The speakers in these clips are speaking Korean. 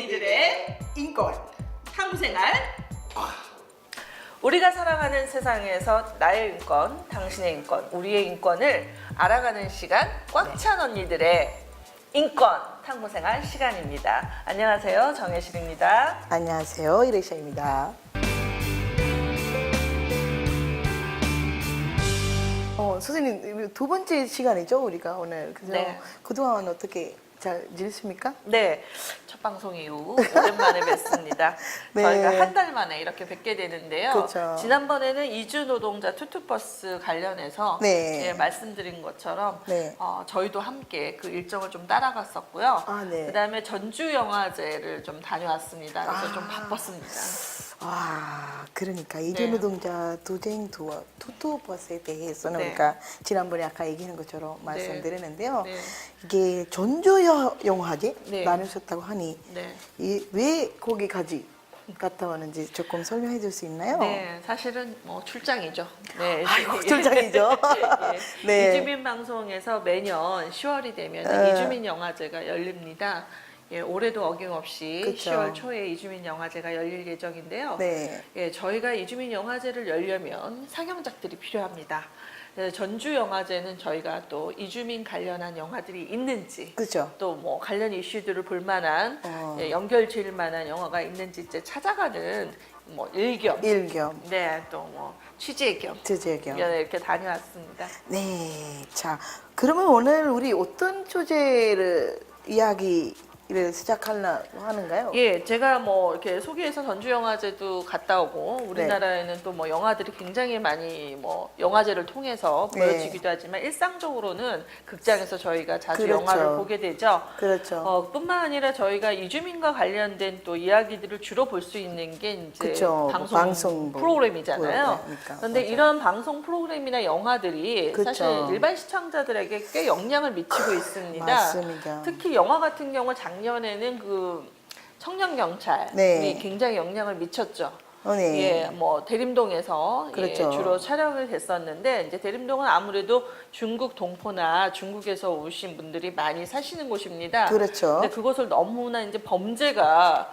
언니들의 인권. 탐구생활. 우리가 살아가는 세상에서 나의 인권, 당신의 인권, 우리의 인권을 알아가는 시간, 꽉 찬 언니들의 인권 탐구생활 시간입니다. 안녕하세요, 정혜실입니다. 안녕하세요, 이레샤입니다. 선생님, 두 번째 시간이죠, 우리가 오늘. 그래서 네. 그동안 어떻게 잘 지냈습니까? 네, 첫 방송 이후 오랜만에 뵙습니다. 네. 저희가 한 달 만에 이렇게 뵙게 되는데요. 그렇죠. 지난번에는 이주 노동자 투투버스 관련해서 네. 예, 말씀드린 것처럼 네. 저희도 함께 그 일정을 좀 따라갔었고요. 아, 네. 그다음에 전주 영화제를 좀 다녀왔습니다. 그래서 좀 아. 바빴습니다. 그러니까 네. 이주노동자 투쟁 투투버스에 대해서는 네. 우리가 지난번에 아까 얘기한 것처럼 말씀드렸는데요. 네. 이게 전주 영화제 네. 나누셨다고 하니 네. 왜 거기까지 갔다 왔는지 조금 설명해 줄 수 있나요? 네, 사실은 뭐 출장이죠. 네, 아이고, 출장이죠. 예, 네. 이주민 방송에서 매년 10월이 되면 이주민 영화제가 열립니다. 예, 올해도 어김없이 그쵸. 10월 초에 이주민 영화제가 열릴 예정인데요. 네. 예, 저희가 이주민 영화제를 열려면 상영작들이 필요합니다. 그래서 전주 영화제는 저희가 또 이주민 관련한 영화들이 있는지 그렇죠. 또 뭐 관련 이슈들을 볼 만한 예, 연결 지을 만한 영화가 있는지 이제 찾아가는 뭐 일겸 일겸, 네, 또 뭐 취재 겸 제재겸. 이렇게 다녀왔습니다. 네. 자, 그러면 오늘 우리 어떤 주제를 이야기를 시작하려고 하는가요? 예, 제가 뭐 이렇게 소개해서 전주 영화제도 갔다 오고 우리나라에는 또 뭐 영화들이 굉장히 많이 뭐 영화제를 통해서 네. 보여지기도 하지만 일상적으로는 극장에서 저희가 자주 그렇죠. 영화를 보게 되죠. 그렇죠. 뿐만 아니라 저희가 이주민과 관련된 또 이야기들을 주로 볼 수 있는 게 이제 그쵸. 방송 프로그램이잖아요. 그러니까. 그런데 맞아요. 이런 방송 프로그램이나 영화들이 그쵸. 사실 일반 시청자들에게 꽤 영향을 미치고 있습니다. 맞습니다. 특히 영화 같은 경우 작년에는 그 청년 경찰이 네. 굉장히 영향을 미쳤죠. 네. 예, 뭐 대림동에서 그렇죠. 예, 주로 촬영을 됐었는데 이제 대림동은 아무래도 중국 동포나 중국에서 오신 분들이 많이 사시는 곳입니다. 그렇죠. 근데 그곳을 너무나 이제 범죄가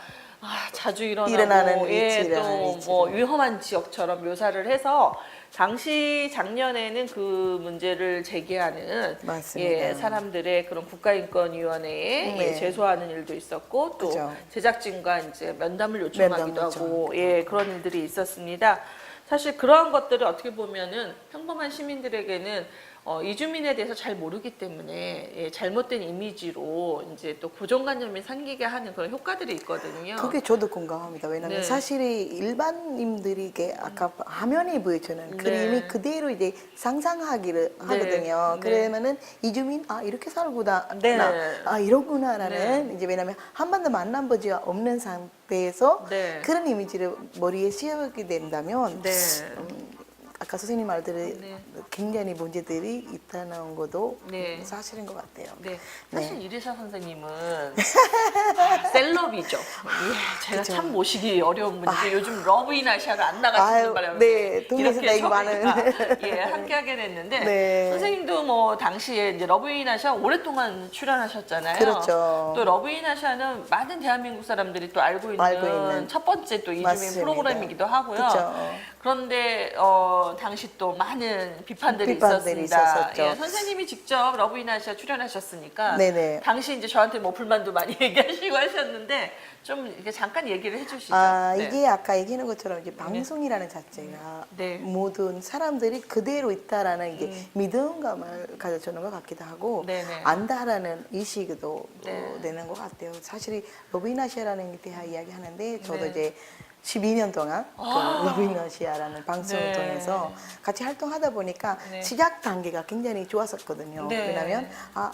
자주 일어나는 예, 위치라 또 뭐 위험한 지역처럼 묘사를 해서 당시 작년에는 그 문제를 제기하는 맞습니다. 예, 사람들의 그런 국가인권위원회에 네. 예, 제소하는 일도 있었고 또 그죠. 제작진과 이제 면담을 요청하기도 면담 하고 예, 그런 일들이 있었습니다. 사실 그러한 것들을 어떻게 보면은 평범한 시민들에게는 이주민에 대해서 잘 모르기 때문에 예, 잘못된 이미지로 이제 또 고정관념이 생기게 하는 그런 효과들이 있거든요. 그게 저도 공감합니다. 왜냐하면 네. 사실이 일반인들이 아까 화면에 보여주는 그림이 그대로 이제 상상하기를 하거든요. 네. 그러면은 이주민 이렇게 살구나, 네. 이러구나라는 이제 왜냐하면 한 번도 만나보지 없는 상태에서 네. 그런 이미지를 머리에 씌우게 된다면 네. 아까 선생님 말대로 네. 굉장히 문제들이 있다는 것도 네. 사실인 것 같아요. 네, 네. 사실 이리샤 선생님은 셀럽이죠. 예, 제가 그쵸. 참 모시기 어려운 분인데 요즘 러브인 아시아가 안 나가시는 바람에 네, 동네에서 이렇게 얘기 많은. 예, 함께하게 됐는데 네. 선생님도 뭐 당시에 이제 러브인 아시아 오랫동안 출연하셨잖아요. 그렇죠. 또 러브인 아시아는 많은 대한민국 사람들이 또 알고 있는 첫 번째 또 이주민 맞습니다. 프로그램이기도 하고요. 그쵸. 그런데 당시 또 많은 비판들이 비판들이 있었습니다. 있었었죠. 예, 선생님이 직접 러브인 아시아 출연하셨으니까 네네. 당시 이제 저한테 뭐 불만도 많이 얘기하시고 하셨는데 좀 이렇게 잠깐 얘기를 해주시죠. 네. 이게 아까 얘기하는 것처럼 이제 방송이라는 자체가 네. 모든 사람들이 그대로 있다라는 이제 믿음감을 가져주는 것 같기도 하고 네네. 안다라는 의식도 네. 되는 것 같아요. 사실 러브인아시아라는 게 대하 이야기하는데 저도 네. 이제 12년 동안 그 러브인아시아라는 방송을 네. 통해서 같이 활동하다 보니까 네. 시작 단계가 굉장히 좋았었거든요. 네. 왜냐하면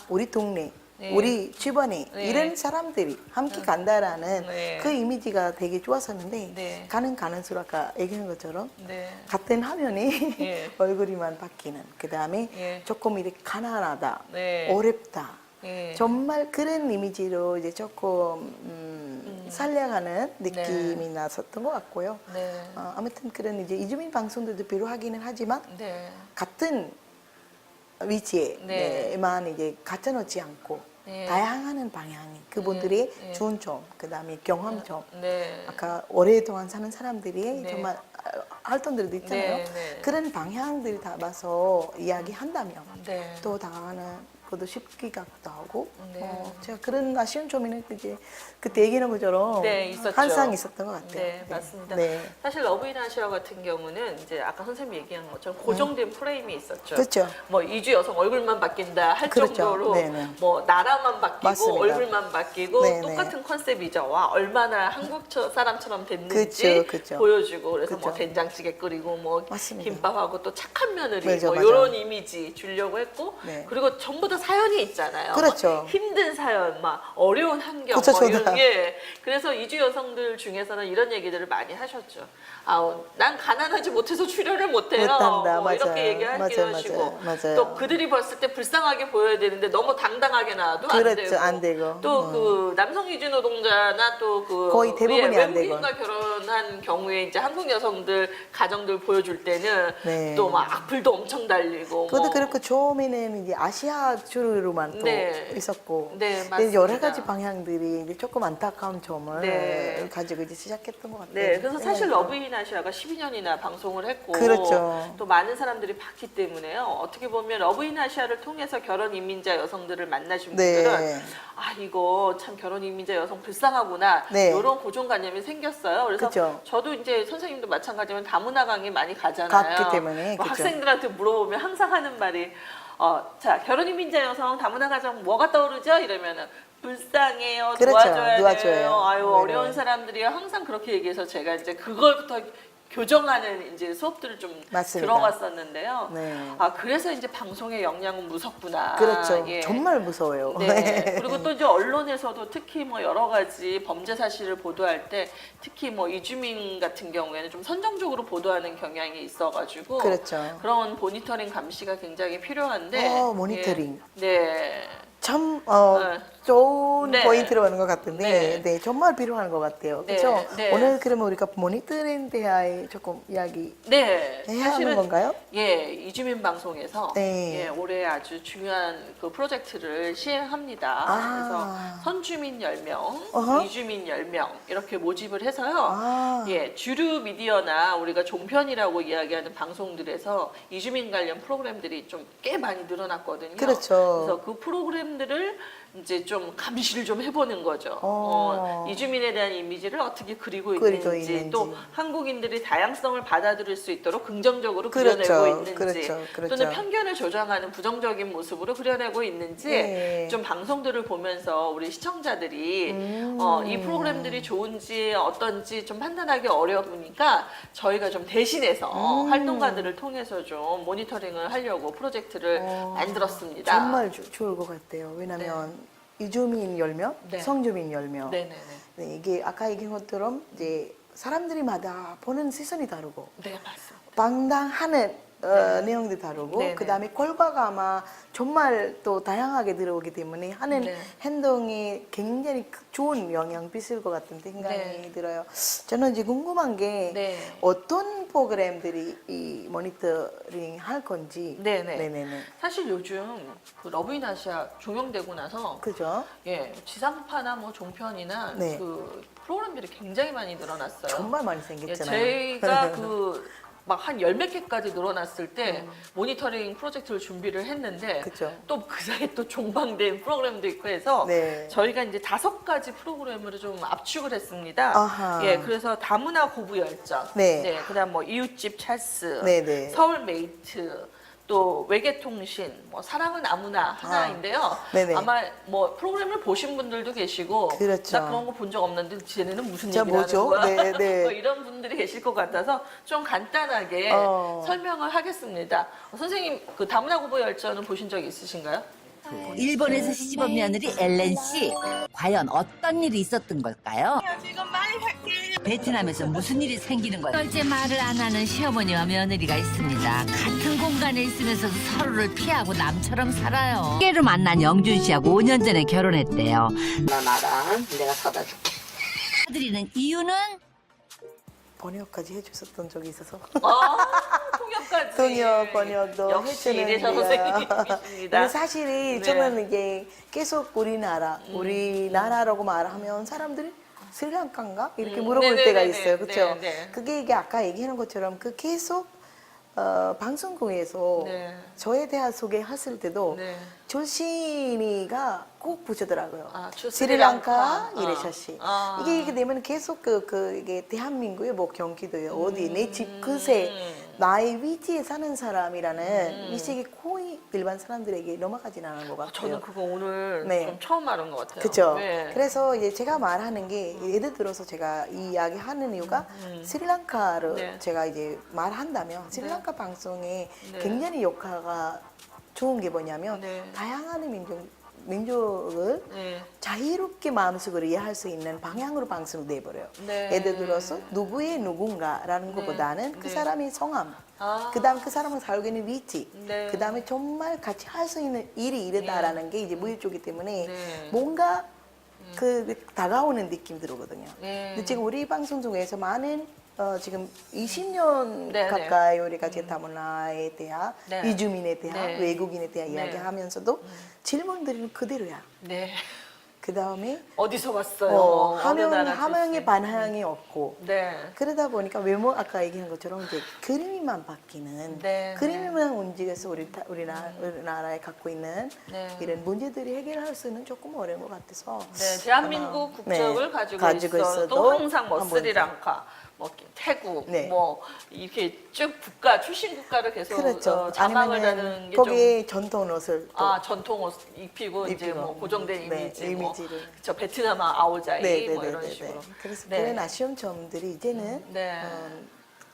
우리 동네 네. 우리 주변에 네. 이런 사람들이 함께 간다라는 네. 그 이미지가 되게 좋았었는데 네. 가는 아까 얘기한 것처럼 네. 같은 화면에 예. 얼굴이만 바뀌는 그 다음에 예. 조금 이렇게 가난하다 네. 어렵다 예. 정말 그런 이미지로 이제 조금 살려가는 느낌이 났었던 것 같고요. 네. 아무튼 그런 이제 이주민 방송들도 필요하기는 하지만 네. 같은 위치에만 네. 이제 갖다 놓지 않고 네. 다양한 방향이 그분들이 네. 좋은 점, 그다음에 경험점. 네. 아까 오랫동안 사는 사람들이 네. 정말 활동들도 있잖아요. 네, 네. 그런 방향들을 담아서 이야기한다면 네. 또 다가가는 것도 쉽게 같기도 하고 네. 제가 그런 아쉬운 점이 이제 그때 얘기하는 것처럼 네, 있었죠. 항상 있었던 것 같아요. 네, 맞습니다. 네. 사실 러브 인 아시아 같은 경우는 이제 아까 선생님이 얘기한 것처럼 고정된 프레임이 있었죠. 그렇죠. 뭐 이주 여성 얼굴만 바뀐다 할 그렇죠. 정도로 네네. 뭐 나라만 바뀌고 맞습니다. 얼굴만 바뀌고 네네. 똑같은 컨셉이죠. 와, 얼마나 한국 사람처럼 됐는지 그렇죠, 그렇죠. 보여주고 그래서 뭐 그렇죠. 된장찌개 끓이고 뭐 맞습니다. 김밥하고 또 착한 며느리 맞아, 뭐 맞아. 이런 이미지 주려고 했고 네. 그리고 전부 다 사연이 있잖아요. 그렇죠. 힘든 사연, 막 어려운 환경, 그쵸, 뭐 이런 저도. 게 그래서 이주 여성들 중에서는 이런 얘기들을 많이 하셨죠. 난 가난하지 못해서 출연을 못해요. 못한다, 뭐 맞아요. 이렇게 얘기하기도 맞아요, 하시고 맞아요. 또 그들이 봤을 때 불쌍하게 보여야 되는데 너무 당당하게 나와도 그렇죠, 안 되고. 또 그 남성 이주 노동자나 또 그 거의 대부분이 안 되고. 외국인과 결혼한 경우에 이제 한국 여성들 가정들 보여줄 때는 네. 또 막 악플도 엄청 달리고 그것도 뭐. 그렇고 처음에는 이제 아시아 주로만 또 네. 있었고 네, 근데 여러 맞습니다. 가지 방향들이 이제 조금 안타까운 점을 네. 가지고 이제 시작했던 것 같아요. 네, 그래서 사실 네. 러브 인 아시아가 12년이나 방송을 했고 그렇죠. 또 많은 사람들이 봤기 때문에요. 어떻게 보면 러브 인 아시아를 통해서 결혼 이민자 여성들을 만나신 네. 분들은 아 이거 참 결혼 이민자 여성 불쌍하구나 네. 이런 고정관념이 생겼어요. 그래서 그쵸. 저도 이제 선생님도 마찬가지지만 다문화 강의 많이 가잖아요. 갔기 때문에, 뭐 그쵸. 학생들한테 물어보면 항상 하는 말이 자 결혼 이민자 여성 다문화 가정 뭐가 떠오르죠? 이러면은 불쌍해요, 그렇죠. 도와줘야 도와줘요. 돼요. 아유 뭐 어려운 이런. 사람들이 항상 그렇게 얘기해서 제가 이제 그걸부터 교정하는 이제 수업들을 좀 맞습니다. 들어갔었는데요. 네. 아 그래서 이제 방송의 영향은 무섭구나. 그렇죠. 예. 정말 무서워요. 네. 그리고 또 이제 언론에서도 특히 뭐 여러 가지 범죄 사실을 보도할 때 특히 뭐 이주민 같은 경우에는 좀 선정적으로 보도하는 경향이 있어가지고 그렇죠. 그런 모니터링 감시가 굉장히 필요한데 모니터링. 예. 네. 참 네. 좋은 네. 포인트로 하는 것 같은데 네. 네, 정말 필요한 것 같아요. 네. 그렇죠? 네. 오늘 그러면 우리가 모니터링 대하에 조금 이야기 네, 해야 하는 건가요? 예, 이주민 방송에서 네. 예, 올해 아주 중요한 그 프로젝트를 시행합니다. 아. 그래서 선주민 10명, 어허. 이주민 10명 이렇게 모집을 해서요. 아. 예, 주류 미디어나 우리가 종편이라고 이야기하는 방송들에서 이주민 관련 프로그램들이 좀 꽤 많이 늘어났거든요. 그렇죠. 그래서 그 프로그램들을 이제 좀 감시를 좀 해보는 거죠. 어. 이주민에 대한 이미지를 어떻게 그리고 그리고 있는지, 있는지. 또 한국인들이 다양성을 받아들일 수 있도록 긍정적으로 그렇죠. 그려내고 있는지, 그렇죠. 또는 편견을 조장하는 부정적인 모습으로 그려내고 있는지 네. 좀 방송들을 보면서 우리 시청자들이 이 프로그램들이 좋은지 어떤지 좀 판단하기 어려우니까 저희가 좀 대신해서 활동가들을 통해서 좀 모니터링을 하려고 프로젝트를 만들었습니다. 정말 좋을 것 같아요. 왜냐하면 이주민 10명, 네. 성주민 10명. 네네네. 네, 이게 아까 얘기한 것처럼 이제 사람들이마다 보는 시선이 다르고 네, 맞습니다. 방당하는 내용도 다르고 네네. 그다음에 결과가 아마 정말 또 다양하게 들어오기 때문에 하는 네. 행동이 굉장히 좋은 영향 미칠 것 같은 생각이 네. 들어요. 저는 이제 궁금한 게 네. 어떤 프로그램들이 이 모니터링 할 건지. 네네. 네네네. 사실 요즘 그 러브인 아시아 종영되고 나서 그죠? 예, 지상파나 뭐 종편이나 네. 그 프로그램들이 굉장히 많이 늘어났어요. 정말 많이 예, 생겼잖아요. 저희가 그 막 한 10몇 개까지 늘어났을 때 모니터링 프로젝트를 준비를 했는데 그쵸. 또 그 사이에 또 종방된 프로그램도 있고 해서 네. 저희가 이제 5가지 프로그램으로 좀 압축을 했습니다. 아하. 예, 그래서 다문화 고부 열정, 네. 그다음 뭐 이웃집 찰스, 네네. 서울메이트, 또 외계통신, 뭐 사랑은 아무나 하나인데요. 네네. 아마 뭐 프로그램을 보신 분들도 계시고 그렇죠. 나 그런 거 본 적 없는데 쟤네는 무슨 저 얘기를 뭐죠? 하는 거야? 네, 네. 뭐 이런 분들이 계실 것 같아서 좀 간단하게 설명을 하겠습니다. 선생님 그 다문화 고부 열전은 보신 적 있으신가요? 일본에서 시집온 며느리 엘렌 씨, 과연 어떤 일이 있었던 걸까요? 베트남에서 무슨 일이 생기는 걸까요? 절제 말을 안 하는 시어머니와 며느리가 있습니다. 같은 공간에 있으면서도 서로를 피하고 남처럼 살아요. 깨로 만난 영준 씨하고 5년 전에 결혼했대요. 나랑 내가 사다 줄게. 드리는 이유는 번역까지 해주셨던 적이 있어서. 통역 턱까지 통역 번역도 역시 해주는 이래서 데가요. 선생님이십니다. 근데 사실이 네. 저는 이게 계속 우리나라라고 말하면 사람들이 스리랑카인가 이렇게 물어볼 네네네네. 때가 있어요, 그렇죠? 네. 그게 이게 아까 얘기하는 것처럼 그 계속 방송국에서 네. 저에 대한 소개했을 때도 네. 조신이가 꼭 붙이더라고요. 아, 스리랑카 스리랑카. 이래셨시. 아. 이게 되면 계속 이게 대한민국의 뭐 경기도에 어디 내 집 그새 나의 위치에 사는 사람이라는 위치가 거의 일반 사람들에게 넘어가진 않은 것 같아요. 저는 그거 오늘 네. 좀 처음 알은 것 같아요. 그렇죠. 네. 그래서 이제 제가 말하는 게 예를 들어서 제가 이 이야기 하는 이유가 스리랑카를 네. 제가 이제 말한다면 스리랑카 방송에 네. 굉장히 역할가 좋은 게 뭐냐면 네. 다양한 민족을 네. 자유롭게 마음속으로 이해할 수 있는 방향으로 방송을 내버려요. 네. 예를 들어서 누구의 누군가라는 것보다는 그 네. 사람의 성함, 아. 그다음 그 사람은 살고 있는 위치, 네. 그다음에 정말 같이 할 수 있는 일이 이르다라는 게 이제 무일조기 때문에 네. 뭔가 그 다가오는 느낌 들거든요. 네. 근데 지금 우리 방송 중에서 많은 지금 20년 네, 가까이 우리가 제타문화에 대한 네. 이주민에 대한 네. 외국인에 대한 네. 이야기하면서도 질문들은 그대로야. 네. 그 다음에 어디서 왔어요? 어느 나라 하명의 출신? 반항이 없고 네. 그러다 보니까 외모 아까 얘기한 것처럼 이제 그림이만 바뀌는 네, 그림이만 움직여서 우리나라에 갖고 있는 네. 이런 문제들이 해결할 수는 조금 어려운 것 같아서 네, 대한민국 국적을 네, 가지고 가지고 있어도 있어도 항상 뭐 한 번쯤. 스리랑카, 뭐 태국, 네. 뭐 이렇게 쭉 국가 출신 국가를 계속 그렇죠. 자막을 아니면은 다는 게 좀 거기에 전통 옷을 또 전통 옷 입히고 이제 입히고. 뭐 고정된 네, 이미지, 이미지를. 저 베트남 아오자이 뭐 이런 네네네네. 식으로. 그래서 네. 그런 아쉬운 점들이 이제는 네.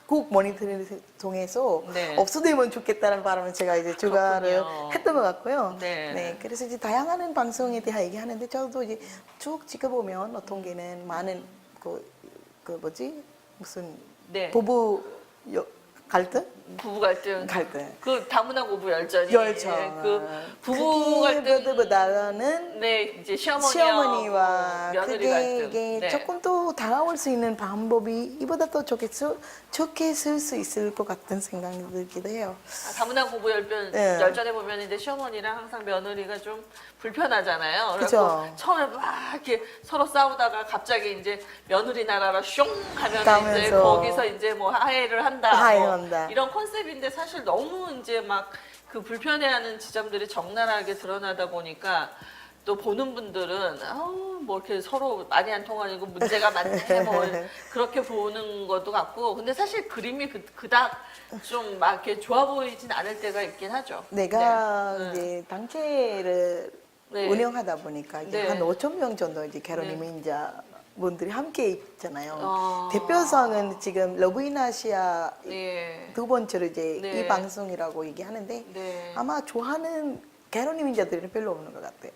국 모니터링을 통해서 네. 없어지면 좋겠다는 바람을 제가 이제 주가를 그렇군요. 했던 것 같고요. 네. 그래서 이제 다양한 방송에 대해 얘기하는데 저도 이제 쭉 지켜보면 어떤 게는 많은 그 뭐지 무슨 네. 부부 갈등? 부부 갈등. 그 다문화 고부 열전이. 열전. 그 부부 갈등. 그보다는 네, 이제 시어머니와 며느리 그게 갈등. 이게 네. 조금 더 다가올 수 있는 방법이 이보다 더 좋게 쓸 수 있을 것 같은 생각이 들기도 해요. 다문화 고부 네. 열전에 보면 이제 시어머니랑 항상 며느리가 좀 불편하잖아요. 그래서 그죠. 처음에 막 이렇게 서로 싸우다가 갑자기 이제 며느리 나라로 슝 가면 이제 가면서 거기서 이제 뭐 화해를 한다. 화해한다. 이런 컨셉인데 사실 너무 이제 막 그 불편해하는 지점들이 적나라하게 드러나다 보니까 또 보는 분들은 아우 뭐 이렇게 서로 말이 안 통하고 문제가 많네 뭐 그렇게 보는 것도 같고 근데 사실 그림이 그닥 좀 막 이렇게 좋아 보이진 않을 때가 있긴 하죠. 내가 네. 이제 단체를 네. 운영하다 보니까 이제 네. 한 5천 명 정도 이제 결혼 네. 이민자 분들이 함께 있잖아요. 아. 대표상은 지금 러브인아시아 네. 두 번째로 이제 네. 이 방송이라고 얘기하는데 네. 아마 좋아하는 결혼 이민자들은 별로 없는 것 같아요.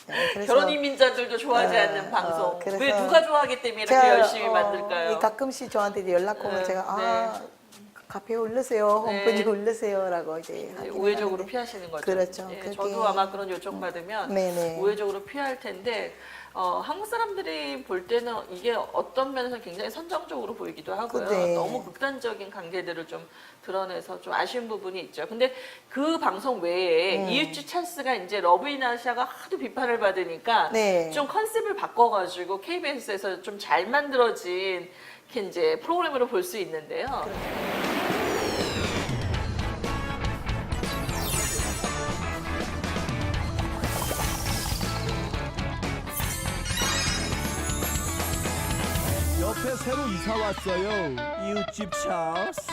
네, 그래서 결혼 이민자들도 좋아하지 네, 않는 방송. 그래서 왜 누가 좋아하기 때문에 이렇게 제가, 열심히 만들까요? 가끔씩 저한테 이제 연락 오면 네, 제가 카페에 올르세요, 네. 홈페이지에 올르세요라고 이제 하긴 우회적으로 하는데. 피하시는 거죠. 그렇죠. 예, 그게- 저도 아마 그런 요청 받으면 네네. 우회적으로 피할 텐데 한국 사람들이 볼 때는 이게 어떤 면에서 굉장히 선정적으로 보이기도 하고요. 네. 너무 극단적인 관계들을 좀 드러내서 좀 아쉬운 부분이 있죠. 근데 그 방송 외에 이웃집 찰스가 이제 러브인아시아가 하도 비판을 받으니까 네. 좀 컨셉을 바꿔가지고 KBS에서 좀 잘 만들어진 이렇게 이제 프로그램으로 볼 수 있는데요. 옆에 새로 이사 왔어요. 이웃집 찰스.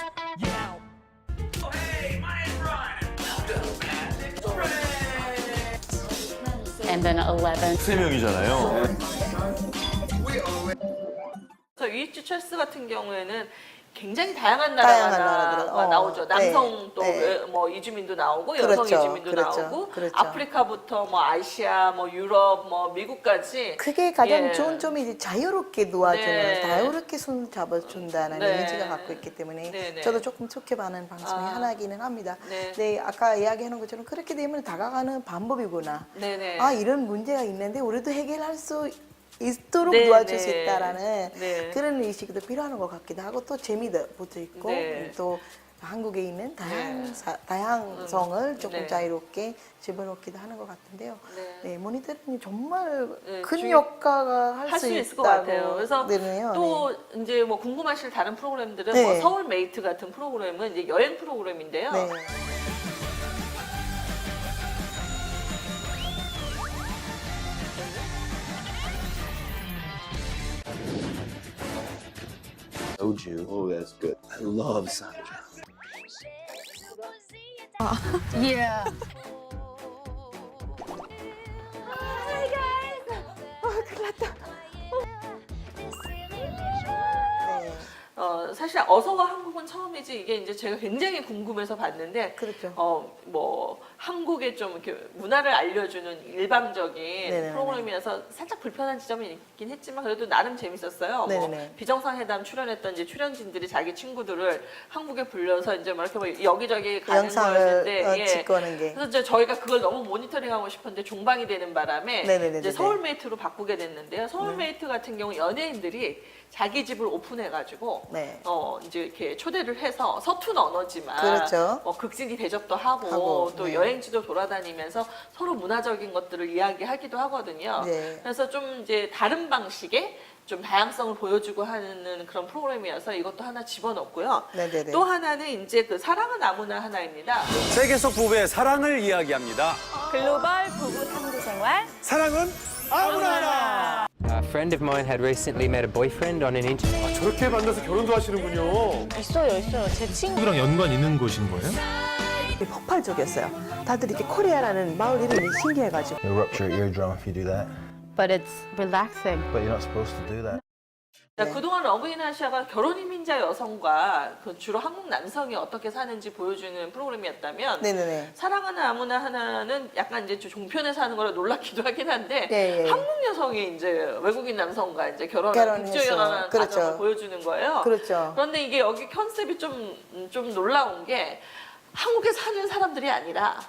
and then 11. 세 명이잖아요. 그래서 이웃집 찰스 같은 경우에는 굉장히 다양한 다양한 나라가 나라들, 나오죠. 네, 남성 또 네. 뭐 이주민도 나오고 여성 그렇죠, 이주민도 그렇죠, 나오고 그렇죠. 아프리카부터 뭐 아시아, 뭐 유럽, 뭐 미국까지 그게 가장 예. 좋은 점이 이제 자유롭게 놓아주는, 네. 자유롭게 손 잡아준다는 네. 이미지가 갖고 있기 때문에 네, 네. 저도 조금 좋게 봐는 방송이 아. 하나이기는 합니다. 네. 네, 아까 이야기하는 것처럼 그렇게 되면 다가가는 방법이구나. 네네. 아, 이런 문제가 있는데 우리도 해결할 수 있도록 네, 도와줄 네. 수 있다라는 네. 그런 의식도 필요한 것 같기도 하고 또 재미도 붙어 있고 네. 또 한국에 있는 다양성을 조금 네. 자유롭게 집어넣기도 하는 것 같은데요. 네. 네, 모니터링이 정말 큰 중- 효과가 할 할 수 수 있다고 있을 것 같아요. 그래서 되네요. 또 이제 뭐 궁금하실 다른 프로그램들은 네. 뭐 서울메이트 같은 프로그램은 이제 여행 프로그램인데요. 네. Soju. Oh, that's good. I love sake. Yeah. 네. 사실 어서와 한국은 처음이지 이게 이제 제가 굉장히 궁금해서 봤는데 그렇죠. 뭐 한국의 좀 이렇게 문화를 알려주는 일방적인 네네네. 프로그램이어서 살짝 불편한 지점이 있긴 했지만 그래도 나름 재밌었어요. 뭐 네네네. 비정상회담 출연했던 이제 출연진들이 자기 친구들을 한국에 불러서 이제 뭐 이렇게 뭐 여기저기 가는 영상을 거였는데 찍고 하는 게. 그래서 이제 저희가 그걸 너무 모니터링하고 싶었는데 종방이 되는 바람에 네네네네. 이제 서울메이트로 바꾸게 됐는데요. 서울메이트 같은 경우 연예인들이 자기 집을 오픈해가지고 네. 이제 이렇게 초대를 해서 서툰 언어지만 그렇죠. 뭐 극진히 대접도 하고, 하고, 또 네. 여행지도 돌아다니면서 서로 문화적인 것들을 이야기하기도 하거든요. 네. 그래서 좀 이제 다른 방식의 좀 다양성을 보여주고 하는 그런 프로그램이어서 이것도 하나 집어넣고요. 네네네. 또 하나는 이제 그 사랑은 아무나 하나입니다. 세계 속 부부의 사랑을 이야기합니다. 글로벌 부부 탐구 생활 사랑은 아무나 하나. A friend of mine had recently met a boyfriend on an internet. 저렇게 만나서 결혼도 하시는군요. 있어요. 제 친구 랑 연관 있는 곳인 거예요? 폭발적이었어요. 다들 이렇게 코리아라는 마을 이름이 신기해가지고. You'll rupture your eardrum if you do that, but it's relaxing. but you're not supposed to do that. 자, 네. 그동안 러브인아시아가 결혼 이민자 여성과 그 주로 한국 남성이 어떻게 사는지 보여주는 프로그램이었다면 네네네. 사랑하는 아무나 하나는 약간 이제 좀 종편에 사는 거라 놀랍기도 하긴 한데 네, 예. 한국 여성이 이제 외국인 남성과 이제 결혼해서. 국제결혼하는 그렇죠. 과정을 보여주는 거예요. 그렇죠. 그런데 이게 여기 컨셉이 좀 놀라운 게 한국에 사는 사람들이 아니라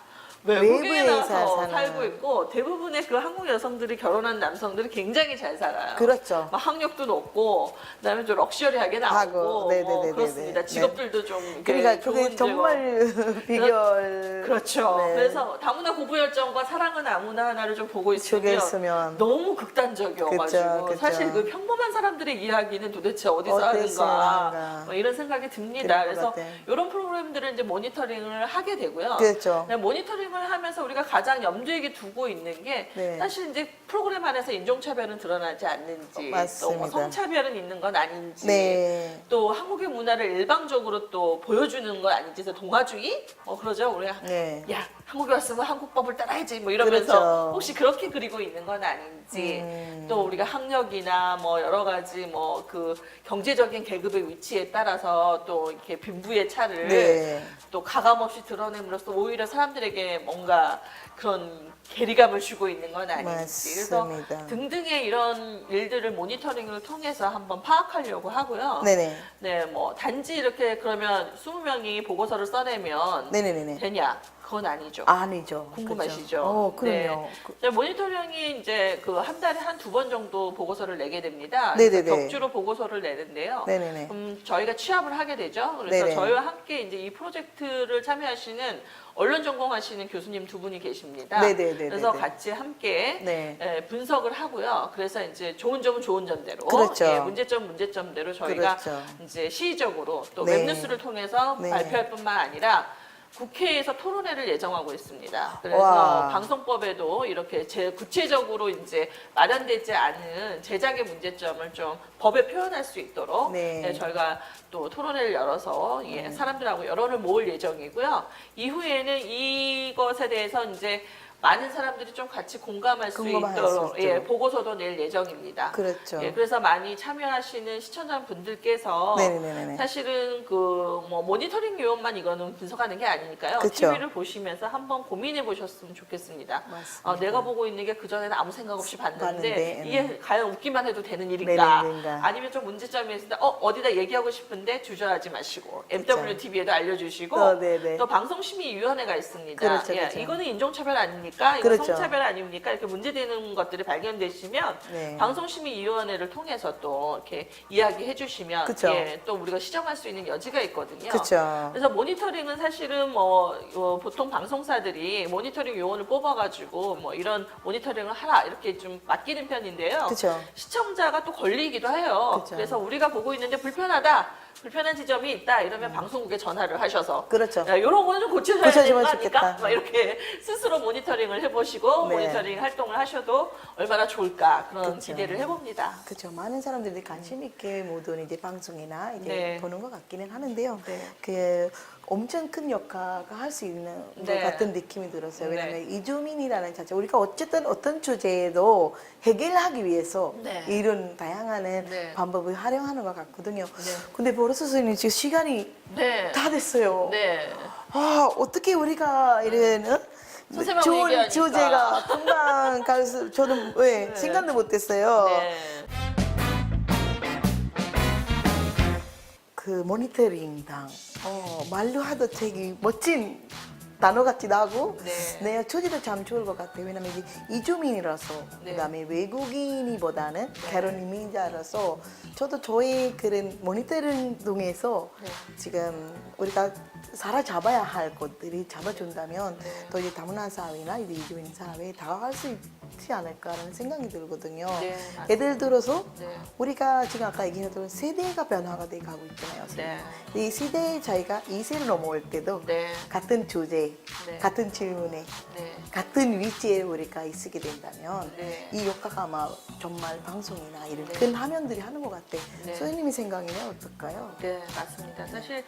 외국에 외부에서 나서 사는. 살고 있고 대부분의 그 한국 여성들이 결혼한 남성들이 굉장히 잘 살아요. 그렇죠. 막 학력도 높고 그다음에 좀 럭셔리하게 나오고 하고, 뭐 네네네네네. 그렇습니다. 네. 직업들도 좀 그러니까 좋은 그게 직업. 정말 비결. 그렇죠. 네. 그래서 다문화 고부열정과 사랑은 아무나 하나를 좀 보고 속에 있으면 있으면. 너무 극단적이어가지고 그쵸, 그쵸. 사실 그 평범한 사람들의 이야기는 도대체 어디서 어디서 하는가 하는가. 뭐 이런 생각이 듭니다. 그런 것 그래서 같아요. 이런 프로그램들을 이제 모니터링을 하게 되고요. 그렇죠. 네, 모니터링을 하면서 우리가 가장 염두에 두고 있는 게 네. 사실 이제 프로그램 안에서 인종차별은 드러나지 않는지 맞습니다. 또 성차별은 있는 건 아닌지 네. 또 한국의 문화를 일방적으로 또 보여주는 건 아닌지 그래서 동아주의? 그러죠. 우리가 네. 야 한국에 왔으면 한국 법을 따라야지 뭐 이러면서 그렇죠. 혹시 그렇게 그리고 있는 건 아닌지 또 우리가 학력이나 뭐 여러 가지 뭐 그 경제적인 계급의 위치에 따라서 또 이렇게 빈부의 차를 네. 또 가감없이 드러냄으로써 오히려 사람들에게 뭔가 그런 괴리감을 주고 있는 건 아닌지 그래서 맞습니다. 등등의 이런 일들을 모니터링을 통해서 한번 파악하려고 하고요. 네네. 네, 뭐 단지 이렇게 그러면 20명이 보고서를 써내면 네네네네. 되냐? 그건 아니죠. 아니죠. 궁금하시죠? 그죠? 그럼요. 네, 모니터링이 이제 그 한 달에 한 두 번 정도 보고서를 내게 됩니다. 네네네. 그래서 격주로 보고서를 내는데요. 네네네. 저희가 취합을 하게 되죠. 그래서 네네. 저희와 함께 이제 이 프로젝트를 참여하시는 언론 전공하시는 교수님 두 분이 계십니다. 네네네네네. 그래서 같이 함께 네. 분석을 하고요. 그래서 이제 좋은 점은 좋은 점대로, 그렇죠. 예, 문제점대로 저희가 그렇죠. 이제 시의적으로 또 네. 웹뉴스를 통해서 네. 발표할 뿐만 아니라 국회에서 토론회를 예정하고 있습니다. 그래서 와. 방송법에도 이렇게 구체적으로 이제 마련되지 않은 제작의 문제점을 좀 법에 표현할 수 있도록 네. 저희가 또 토론회를 열어서 사람들하고 여론을 모을 예정이고요. 이후에는 이것에 대해서 이제 많은 사람들이 좀 같이 공감할 수 공감할 있도록 수 있도록. 보고서도 낼 예정입니다. 그렇죠. 그래서 많이 참여하시는 시청자분들께서 네네네네. 사실은 그 뭐 모니터링 요원만 이거는 분석하는 게 아니니까요. 그쵸. TV를 보시면서 한번 고민해 보셨으면 좋겠습니다. 맞습니다. 내가 보고 있는 게 그전에는 아무 생각 없이 봤는데 봤는데, 이게 과연 웃기만 해도 되는 일인가? 일인가. 아니면 좀 문제점이 있을 때 어디다 얘기하고 싶은데 주저하지 마시고 MWTV에도 알려주시고 네네. 또 방송심의위원회가 있습니다. 그렇죠, 예, 그렇죠. 이거는 인종차별 아닙니까? 아닙니까? 이거 그렇죠. 성차별 아닙니까? 이렇게 문제되는 것들이 발견되시면 네. 방송심의위원회를 통해서 또 이렇게 이야기해 주시면 그쵸. 예, 또 우리가 시정할 수 있는 여지가 있거든요. 그쵸. 그래서 모니터링은 사실은 보통 방송사들이 모니터링 요원을 뽑아가지고 뭐 이런 모니터링을 하라 이렇게 좀 맡기는 편인데요. 그쵸. 시청자가 또 걸리기도 해요. 그쵸. 그래서 우리가 보고 있는데 불편한 지점이 있다 이러면 방송국에 전화를 하셔서 그렇죠. 야, 이런 거는 좀 고쳐줘야 되는 고쳐주면 거 아닙니까? 좋겠다. 막 이렇게 스스로 모니터링을 해보시고 네. 모니터링 활동을 하셔도 얼마나 좋을까 그런 그렇죠. 기대를 해봅니다. 그렇죠. 많은 사람들이 관심 있게 모든 이제 방송이나 이제 네. 보는 것 같기는 하는데요. 네. 그 엄청 큰 역할을 할 수 있는 네. 것 같은 느낌이 들었어요. 네. 왜냐하면 이주민이라는 자체 우리가 어쨌든 어떤 주제에도 해결하기 위해서 네. 이런 다양한 네. 방법을 활용하는 것 같거든요. 네. 근데 보로스 선생님 지금 시간이 네. 다 됐어요. 네. 아 어떻게 우리가 이런 선생님하고 좋은 얘기하니까. 주제가 금방 가서 저는 왜 생각도 못했어요. 네. 그 모니터링당 말로 하도 되게 멋진 단어 같기도 하고 네. 내가 초지도 참 좋을 것 같아요. 왜냐면 이제 이주민이라서 네. 그다음에 외국인이보다는 결혼 이민자라서 저도 저희 그런 모니터링 동에서 네. 지금 우리가 사로잡아야 할 것들이 잡아준다면 네. 또 이제 다문화 사회나 이제 이주민 사회에 다가갈 수 있지 않을까라는 생각이 들거든요. 네, 맞습니다. 예를 들어서 네. 우리가 지금 아까 얘기했던 세대가 변화가 돼 가고 있잖아요. 네. 이 시대의 차이가 2세를 넘어올 때도 네. 같은 주제, 네. 같은 질문에 네. 같은 위치에 우리가 있게 된다면 네. 이 효과가 아마 정말 방송이나 이런 네. 큰 화면들이 하는 것 같아. 네. 소연님이 생각이면 어떨까요? 네, 맞습니다. 사실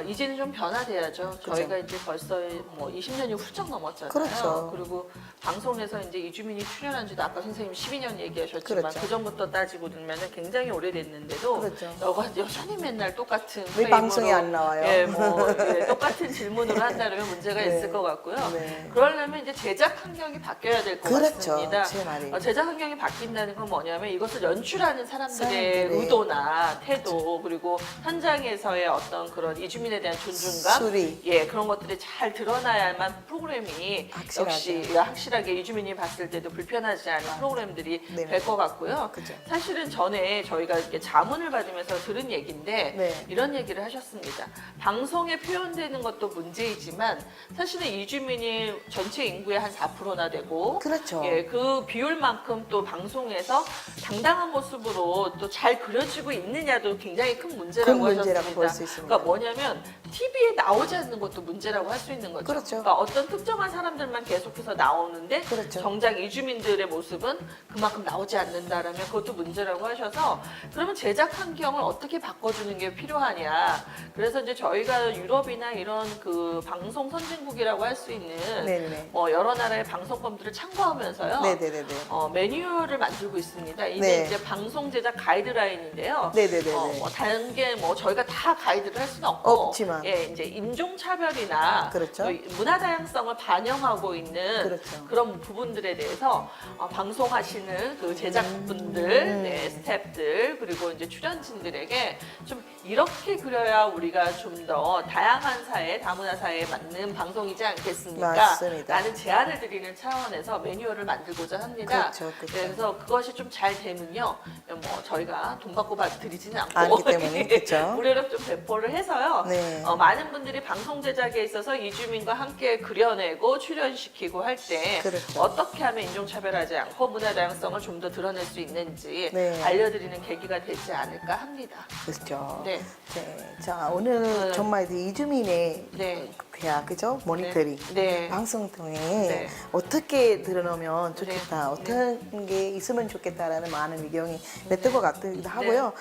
이제는 좀 변화돼야죠. 저희가 이제 벌써 뭐 20년이 훌쩍 넘었잖아요. 그렇죠. 그리고 방송에서 이제 이주민이 출연한 지도 아까 선생님 12년 얘기하셨지만 그렇죠. 그 전부터 따지고 들면 굉장히 오래됐는데도 그렇죠. 여전히 맨날 똑같은 왜 프레임으로, 방송이 안 나와요? 예, 뭐 예, 똑같은 질문으로 한다면 문제가 네. 있을 것 같고요. 네. 그러려면 이제 제작 환경이 바뀌어야 될 것 그렇죠. 같습니다. 제 말이. 제작 환경이 바뀐다는 건 뭐냐면 이것을 연출하는 사람들의 사람들의 의도나 태도 그리고 현장에서의 어떤 그런 이주민에 대한 존중감 수리. 예 그런 것들이 잘 드러나야만 프로그램이 확실하죠. 역시 확실하게 이주민이 봤을 때도 불편하지 않은 프로그램들이 네. 될 것 같고요. 그죠. 사실은 전에 저희가 이렇게 자문을 받으면서 들은 얘기인데 네. 이런 얘기를 하셨습니다. 방송에 표현되는 것도 문제이지만 사실은 이주민이 전체 인구의 한 4%나 되고 그렇죠. 예, 그 비율만큼 또 방송에서 당당한 모습으로 또 잘 그려지고 있느냐도 굉장히 큰 문제라고 큰 문제라고 하셨습니다. 볼 수 있습니다. 그러니까 뭐냐면 TV에 나오지 않는 것도 문제라고 할 수 있는 거죠. 그렇죠. 그러니까 어떤 특정한 사람들만 계속해서 나오는데 그렇죠. 정작 이주민들의 모습은 그만큼 나오지 않는다라면 그것도 문제라고 하셔서 그러면 제작 환경을 어떻게 바꿔주는 게 필요하냐. 그래서 이제 저희가 유럽이나 이런 그 방송 선진국이라고 할 수 있는 네네네. 뭐 여러 나라의 방송법들을 참고하면서요. 네네네네. 매뉴얼을 만들고 있습니다. 이게 네. 이제 방송 제작 가이드라인인데요. 네네네네. 뭐 다른 게 뭐 저희가 다 가이드를 할 수는 없고, 없지만. 예, 이제 인종 차별이나 그렇죠. 또 문화 다양성을 반영하고 있는 그렇죠. 그런 부분들에 대해서 방송하시는 그 제작분들, 네, 스태프들 그리고 이제 출연진들에게 좀 이렇게 그려야 우리가 좀 더 다양한 사회, 다문화 사회에 맞는 방송이지 않겠습니까? 맞습니다. 라는 제안을 드리는 차원에서 매뉴얼을 만들고자 합니다. 그렇죠, 그렇죠. 그래서 그것이 좀 잘 되면요, 뭐 저희가 돈 받고 드리지는 않고 아니기 때문에, 그렇죠. 무료로 좀 배포를 해서요. 네. 많은 분들이 방송 제작에 있어서 이주민과 함께 그려내고 출연시키고 할 때 그렇죠. 어떻게 하면 인종차별하지 않고 문화 다양성을 좀 더 드러낼 수 있는지 네. 알려드리는 계기가 되지 않을까 합니다. 그렇죠. 네. 네. 자, 오늘 정말 이주민의 네. 대화, 그죠? 모니터링. 네. 방송 통해 네. 어떻게 드러나면 좋겠다, 네. 어떤 게 있으면 좋겠다라는 많은 의견이 냈던 것 같기도 하고요.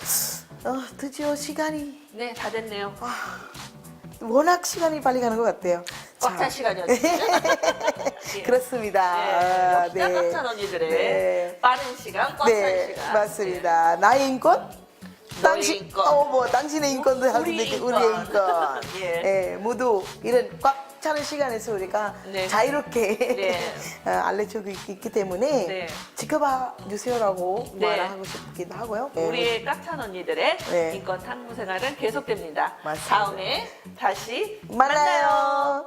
드디어 시간이 네, 다 됐네요. 워낙 시간이 빨리 가는 것 같아요. 꽉 찬 시간이었습니다. 예. 그렇습니다. 역시나 꽉 찬 언니들의 네. 빠른 시간, 꽉 찬 네, 시간. 맞습니다. 나의 인권? 너의 인권. 뭐 당신의 인권도 하는데 우리의 인권. 우리의 인권. 예. 예, 모두 이런 꽉 차는 시간에서 우리가 네. 자유롭게 네. 알려주고 있기 때문에 네. 지켜봐 주세요라고 네. 말하고 싶기도 하고요. 네. 우리의 깍찬 언니들의 네. 인권 탐구 생활은 계속됩니다. 맞습니다. 다음에 다시 만나요.